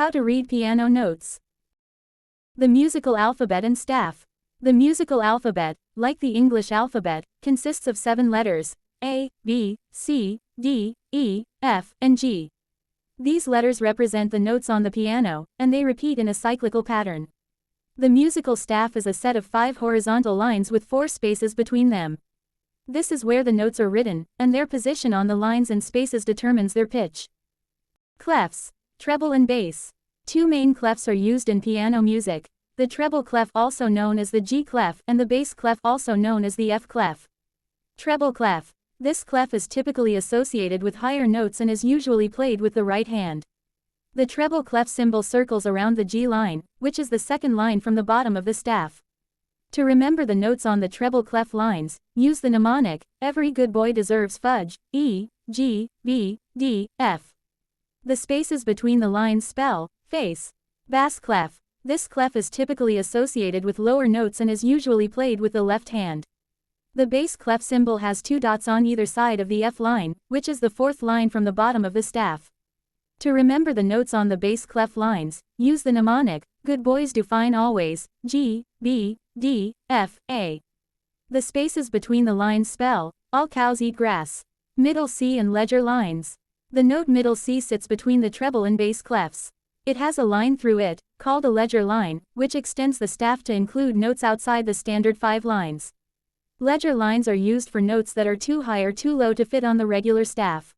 How to read piano notes. The musical alphabet and staff. The musical alphabet, like the English alphabet, consists of 7 letters: A, B, C, D, E, F, and G. These letters represent the notes on the piano, and they repeat in a cyclical pattern. The musical staff is a set of 5 horizontal lines with 4 spaces between them. This is where the notes are written, and their position on the lines and spaces determines their pitch. Clefs. Treble and bass. 2 main clefs are used in piano music: the treble clef, also known as the G clef, and the bass clef, also known as the F clef. Treble clef. This clef is typically associated with higher notes and is usually played with the right hand. The treble clef symbol circles around the G line, which is the second line from the bottom of the staff. To remember the notes on the treble clef lines, use the mnemonic: every good boy deserves fudge, E, G, B, D, F. The spaces between the lines spell face. Bass clef. This clef is typically associated with lower notes and is usually played with the left hand. The bass clef symbol has 2 dots on either side of the F line, which is the 4th line from the bottom of the staff. To remember the notes on the bass clef lines, use the mnemonic: good boys do fine always, G, B, D, F, A. The spaces between the lines spell all cows eat grass. Middle C and ledger lines. The note middle C sits between the treble and bass clefs. It has a line through it, called a ledger line, which extends the staff to include notes outside the standard 5 lines. Ledger lines are used for notes that are too high or too low to fit on the regular staff.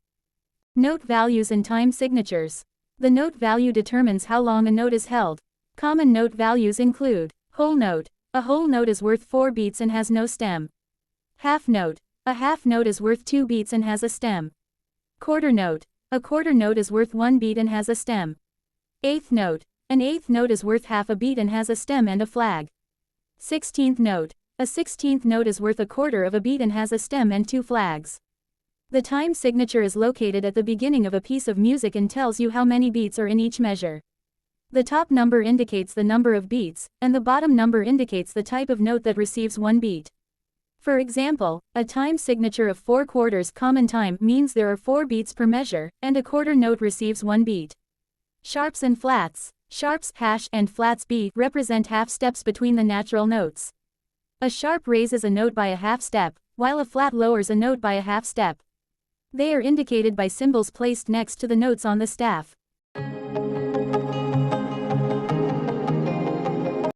Note values and time signatures. The note value determines how long a note is held. Common note values include whole note. A whole note is worth 4 beats and has no stem. Half note. A half note is worth 2 beats and has a stem. Quarter note. A quarter note is worth 1 beat and has a stem. Eighth note. An eighth note is worth half a beat and has a stem and a flag. 16th note. A 16th note is worth a quarter of a beat and has a stem and 2 flags. The time signature is located at the beginning of a piece of music and tells you how many beats are in each measure. The top number indicates the number of beats, and the bottom number indicates the type of note that receives 1 beat. For example, a time signature of 4 quarters common time means there are 4 beats per measure, and a quarter note receives 1 beat. Sharps and flats. Sharps hash and flats B represent half steps between the natural notes. A sharp raises a note by a half step, while a flat lowers a note by a half step. They are indicated by symbols placed next to the notes on the staff.